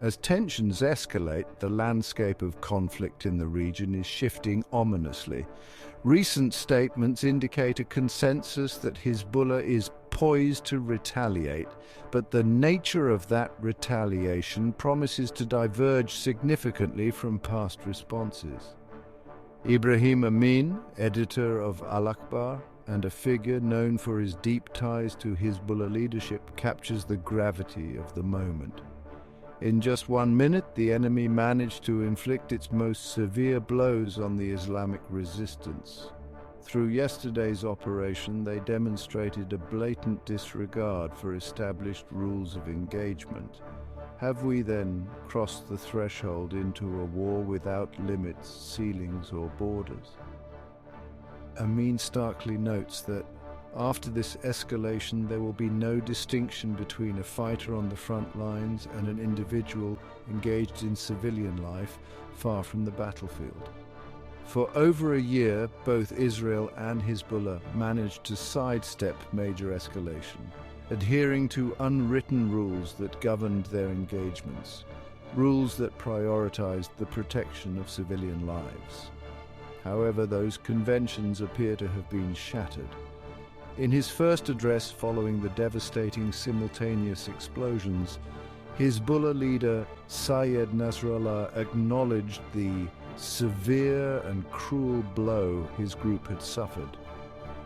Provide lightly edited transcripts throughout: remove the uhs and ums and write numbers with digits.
As tensions escalate, the landscape of conflict in the region is shifting ominously. Recent statements indicate a consensus that Hezbollah is poised to retaliate, but the nature of that retaliation promises to diverge significantly from past responses. Ibrahim Amin, editor of Al-Akhbar, and a figure known for his deep ties to Hezbollah leadership, captures the gravity of the moment. In just 1 minute, the enemy managed to inflict its most severe blows on the Islamic resistance. Through yesterday's operation, they demonstrated a blatant disregard for established rules of engagement. Have we then crossed the threshold into a war without limits, ceilings, or borders? Amin starkly notes that after this escalation, there will be no distinction between a fighter on the front lines and an individual engaged in civilian life far from the battlefield. For over a year, both Israel and Hezbollah managed to sidestep major escalation, adhering to unwritten rules that governed their engagements, rules that prioritized the protection of civilian lives. However, those conventions appear to have been shattered. In his first address following the devastating simultaneous explosions, Hezbollah leader Sayed Nasrallah acknowledged the severe and cruel blow his group had suffered.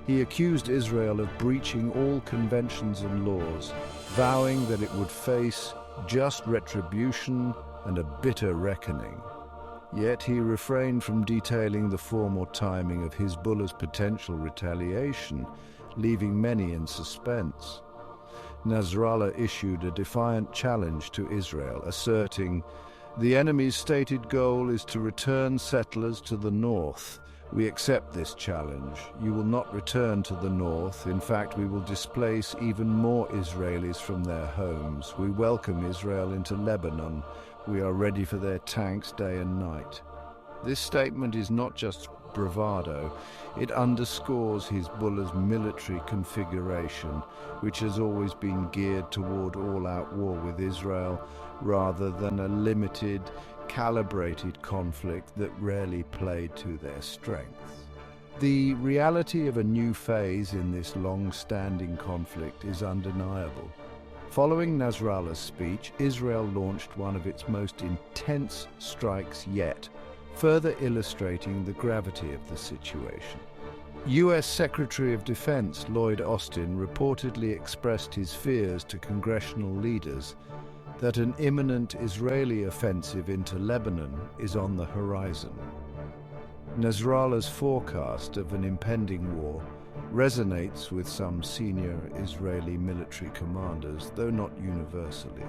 He accused Israel of breaching all conventions and laws, vowing that it would face just retribution and a bitter reckoning. Yet he refrained from detailing the form or timing of Hezbollah's potential retaliation, leaving many in suspense. Nasrallah issued a defiant challenge to Israel, asserting, "The enemy's stated goal is to return settlers to the north. We accept this challenge. You will not return to the north. In fact, we will displace even more Israelis from their homes. We welcome Israel into Lebanon. We are ready for their tanks day and night." This statement is not just bravado, it underscores Hezbollah's military configuration, which has always been geared toward all-out war with Israel, rather than a limited, calibrated conflict that rarely played to their strengths. The reality of a new phase in this long-standing conflict is undeniable. Following Nasrallah's speech, Israel launched one of its most intense strikes yet, further illustrating the gravity of the situation. U.S. Secretary of Defense Lloyd Austin reportedly expressed his fears to congressional leaders that an imminent Israeli offensive into Lebanon is on the horizon. Nasrallah's forecast of an impending war resonates with some senior Israeli military commanders, though not universally.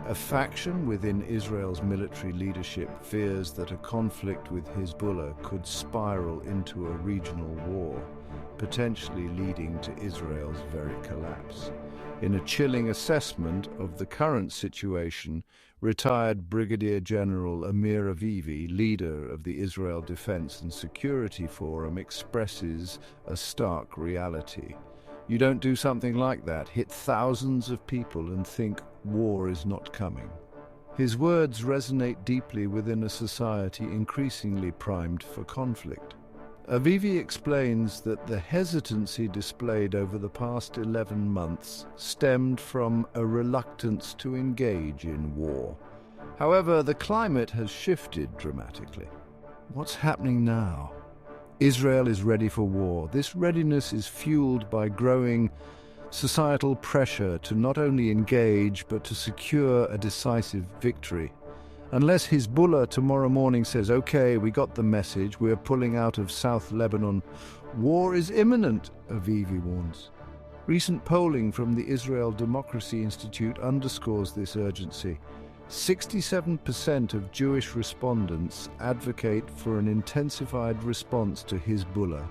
A faction within Israel's military leadership fears that a conflict with Hezbollah could spiral into a regional war, potentially leading to Israel's very collapse. In a chilling assessment of the current situation, retired Brigadier General Amir Avivi, leader of the Israel Defense and Security Forum, expresses a stark reality. You don't do something like that, hit thousands of people and think war is not coming. His words resonate deeply within a society increasingly primed for conflict. Avivi explains that the hesitancy displayed over the past 11 months stemmed from a reluctance to engage in war. However, the climate has shifted dramatically. What's happening now? Israel is ready for war. This readiness is fueled by growing societal pressure to not only engage but to secure a decisive victory. Unless Hezbollah tomorrow morning says, "Okay, we got the message, we're pulling out of South Lebanon," war is imminent, Avivi warns. Recent polling from the Israel Democracy Institute underscores this urgency. 67% of Jewish respondents advocate for an intensified response to Hezbollah,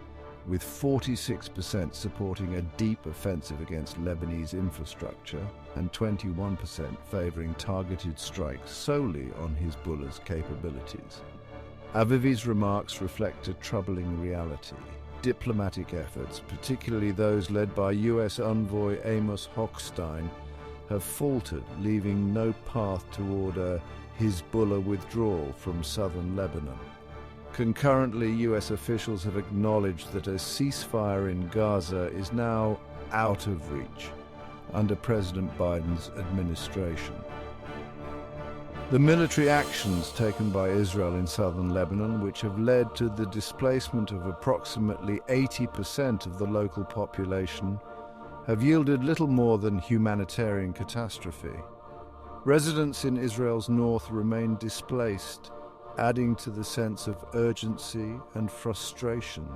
with 46% supporting a deep offensive against Lebanese infrastructure and 21% favoring targeted strikes solely on Hezbollah's capabilities. Avivi's remarks reflect a troubling reality. Diplomatic efforts, particularly those led by U.S. envoy Amos Hochstein, have faltered, leaving no path toward a Hezbollah withdrawal from southern Lebanon. Concurrently, US officials have acknowledged that a ceasefire in Gaza is now out of reach under President Biden's administration. The military actions taken by Israel in southern Lebanon, which have led to the displacement of approximately 80% of the local population, have yielded little more than humanitarian catastrophe. Residents in Israel's north remain displaced, adding to the sense of urgency and frustration.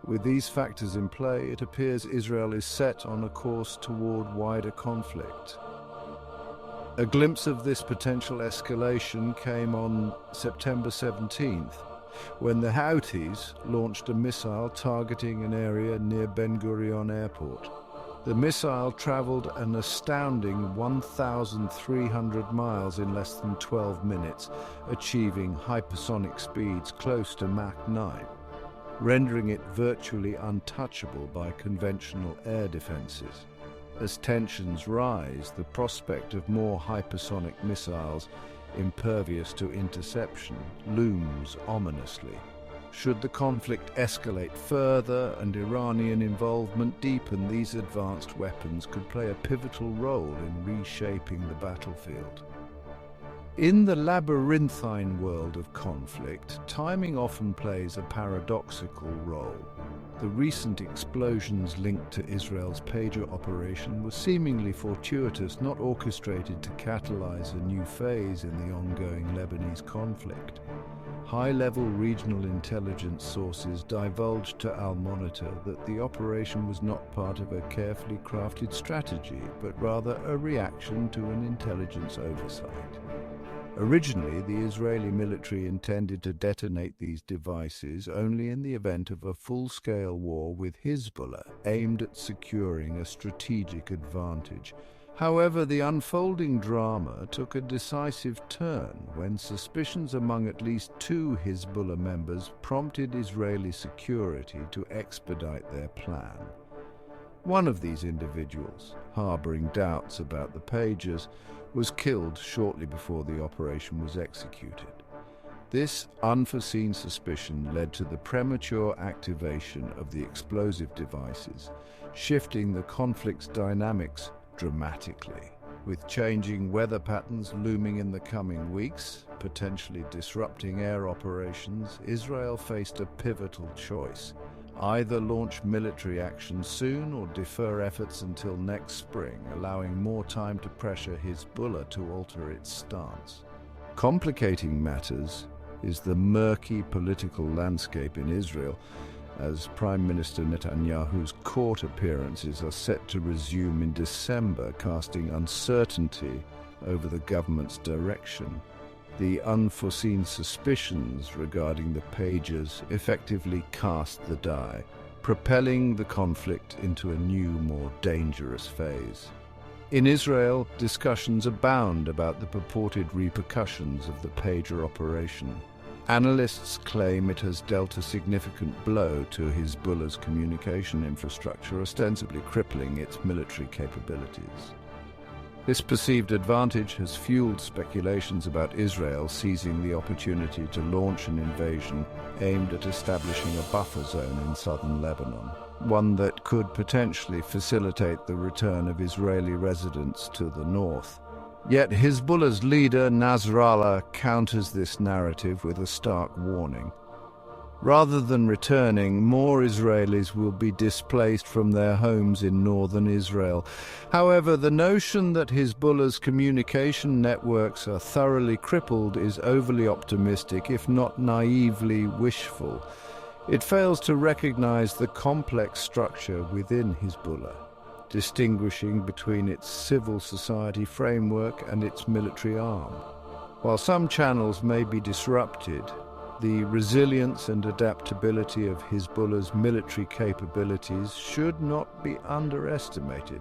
With these factors in play, it appears Israel is set on a course toward wider conflict. A glimpse of this potential escalation came on September 17th, when the Houthis launched a missile targeting an area near Ben Gurion Airport. The missile traveled an astounding 1,300 miles in less than 12 minutes, achieving hypersonic speeds close to Mach 9, rendering it virtually untouchable by conventional air defenses. As tensions rise, the prospect of more hypersonic missiles, impervious to interception, looms ominously. Should the conflict escalate further and Iranian involvement deepen, these advanced weapons could play a pivotal role in reshaping the battlefield. In the labyrinthine world of conflict, timing often plays a paradoxical role. The recent explosions linked to Israel's pager operation were seemingly fortuitous, not orchestrated to catalyze a new phase in the ongoing Lebanese conflict. High-level regional intelligence sources divulged to Al Monitor that the operation was not part of a carefully crafted strategy, but rather a reaction to an intelligence oversight. Originally, the Israeli military intended to detonate these devices only in the event of a full-scale war with Hezbollah, aimed at securing a strategic advantage. However, the unfolding drama took a decisive turn when suspicions among at least 2 Hezbollah members prompted Israeli security to expedite their plan. One of these individuals, harboring doubts about the pagers, was killed shortly before the operation was executed. This unforeseen suspicion led to the premature activation of the explosive devices, shifting the conflict's dynamics dramatically. With changing weather patterns looming in the coming weeks, potentially disrupting air operations, Israel faced a pivotal choice: either launch military action soon or defer efforts until next spring, allowing more time to pressure Hezbollah to alter its stance. Complicating matters is the murky political landscape in Israel, as Prime Minister Netanyahu's court appearances are set to resume in December, casting uncertainty over the government's direction. The unforeseen suspicions regarding the pagers effectively cast the die, propelling the conflict into a new, more dangerous phase. In Israel, discussions abound about the purported repercussions of the pager operation. Analysts claim it has dealt a significant blow to Hezbollah's communication infrastructure, ostensibly crippling its military capabilities. This perceived advantage has fueled speculations about Israel seizing the opportunity to launch an invasion aimed at establishing a buffer zone in southern Lebanon, one that could potentially facilitate the return of Israeli residents to the north. Yet Hezbollah's leader, Nasrallah, counters this narrative with a stark warning. Rather than returning, more Israelis will be displaced from their homes in northern Israel. However, the notion that Hezbollah's communication networks are thoroughly crippled is overly optimistic, if not naively wishful. It fails to recognize the complex structure within Hezbollah, distinguishing between its civil society framework and its military arm. While some channels may be disrupted, the resilience and adaptability of Hezbollah's military capabilities should not be underestimated.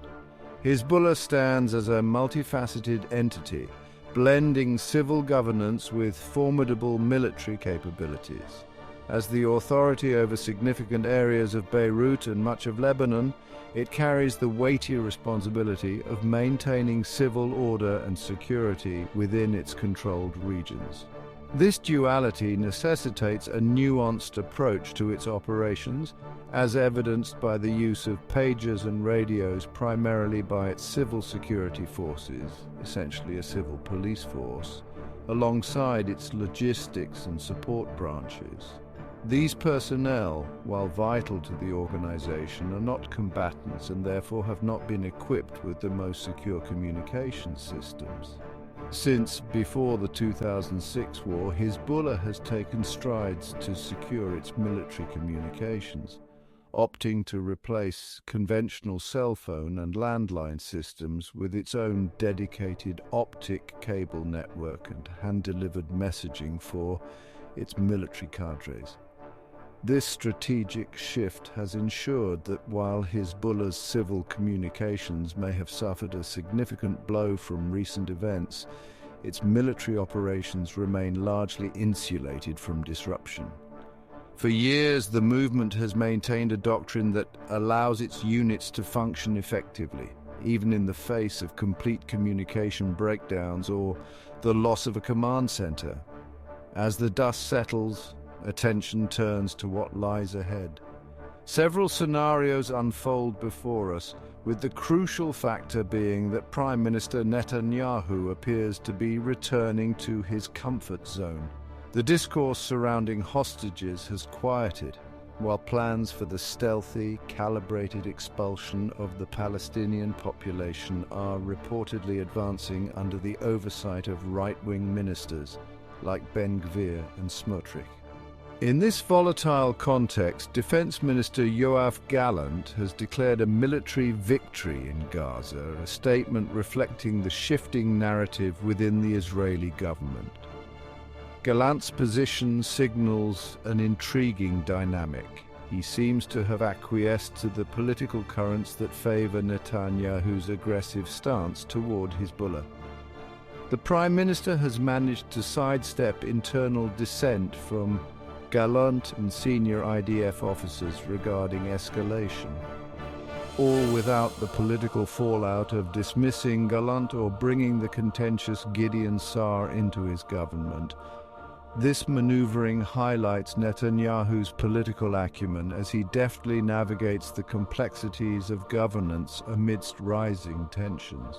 Hezbollah stands as a multifaceted entity, blending civil governance with formidable military capabilities. As the authority over significant areas of Beirut and much of Lebanon, it carries the weighty responsibility of maintaining civil order and security within its controlled regions. This duality necessitates a nuanced approach to its operations, as evidenced by the use of pagers and radios primarily by its civil security forces, essentially a civil police force, alongside its logistics and support branches. These personnel, while vital to the organization, are not combatants and therefore have not been equipped with the most secure communication systems. Since before the 2006 war, Hezbollah has taken strides to secure its military communications, opting to replace conventional cell phone and landline systems with its own dedicated optic cable network and hand-delivered messaging for its military cadres. This strategic shift has ensured that while Hezbollah's civil communications may have suffered a significant blow from recent events, its military operations remain largely insulated from disruption. For years, the movement has maintained a doctrine that allows its units to function effectively, even in the face of complete communication breakdowns or the loss of a command center. As the dust settles, attention turns to what lies ahead. Several scenarios unfold before us, with the crucial factor being that Prime Minister Netanyahu appears to be returning to his comfort zone. The discourse surrounding hostages has quieted, while plans for the stealthy, calibrated expulsion of the Palestinian population are reportedly advancing under the oversight of right-wing ministers like Ben-Gvir and Smotrich. In this volatile context, Defense Minister Yoav Gallant has declared a military victory in Gaza, a statement reflecting the shifting narrative within the Israeli government. Gallant's position signals an intriguing dynamic. He seems to have acquiesced to the political currents that favor Netanyahu's aggressive stance toward Hezbollah. The Prime Minister has managed to sidestep internal dissent from Gallant and senior IDF officers regarding escalation, all without the political fallout of dismissing Gallant or bringing the contentious Gideon Sa'ar into his government. This maneuvering highlights Netanyahu's political acumen as he deftly navigates the complexities of governance amidst rising tensions.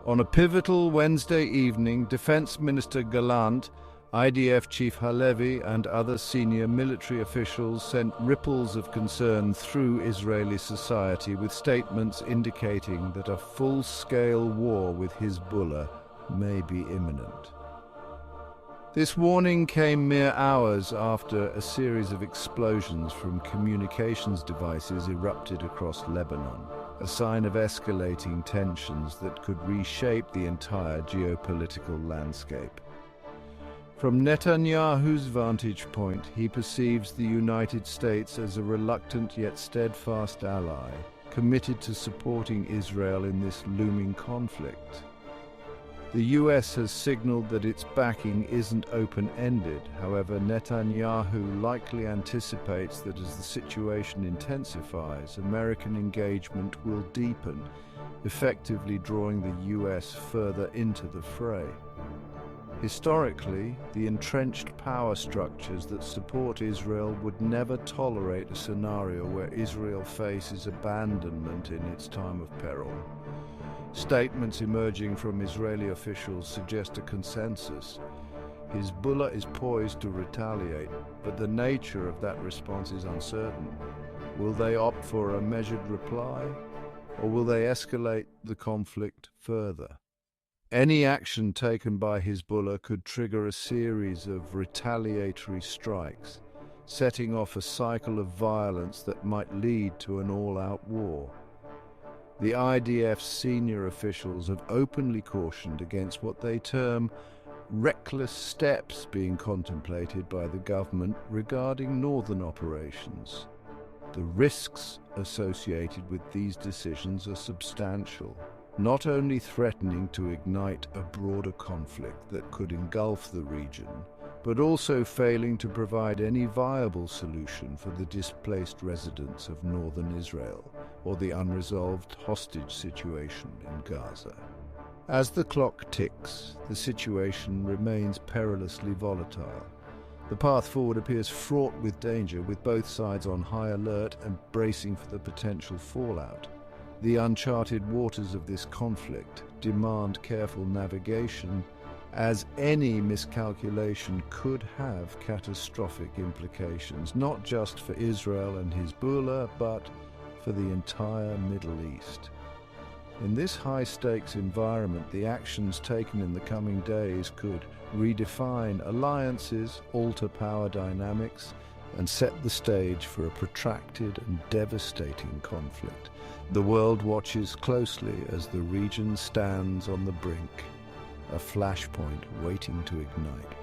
On a pivotal Wednesday evening, Defense Minister Gallant, IDF Chief Halevi and other senior military officials sent ripples of concern through Israeli society with statements indicating that a full-scale war with Hezbollah may be imminent. This warning came mere hours after a series of explosions from communications devices erupted across Lebanon, a sign of escalating tensions that could reshape the entire geopolitical landscape. From Netanyahu's vantage point, he perceives the United States as a reluctant yet steadfast ally, committed to supporting Israel in this looming conflict. The US has signaled that its backing isn't open-ended. However, Netanyahu likely anticipates that as the situation intensifies, American engagement will deepen, effectively drawing the US further into the fray. Historically, the entrenched power structures that support Israel would never tolerate a scenario where Israel faces abandonment in its time of peril. Statements emerging from Israeli officials suggest a consensus. Hezbollah is poised to retaliate, but the nature of that response is uncertain. Will they opt for a measured reply, or will they escalate the conflict further? Any action taken by Hezbollah could trigger a series of retaliatory strikes, setting off a cycle of violence that might lead to an all-out war. The IDF's senior officials have openly cautioned against what they term reckless steps being contemplated by the government regarding northern operations. The risks associated with these decisions are substantial, not only threatening to ignite a broader conflict that could engulf the region, but also failing to provide any viable solution for the displaced residents of northern Israel or the unresolved hostage situation in Gaza. As the clock ticks, the situation remains perilously volatile. The path forward appears fraught with danger, with both sides on high alert and bracing for the potential fallout. The uncharted waters of this conflict demand careful navigation, as any miscalculation could have catastrophic implications, not just for Israel and Hezbollah, but for the entire Middle East. In this high-stakes environment, the actions taken in the coming days could redefine alliances, alter power dynamics, and set the stage for a protracted and devastating conflict. The world watches closely as the region stands on the brink, a flashpoint waiting to ignite.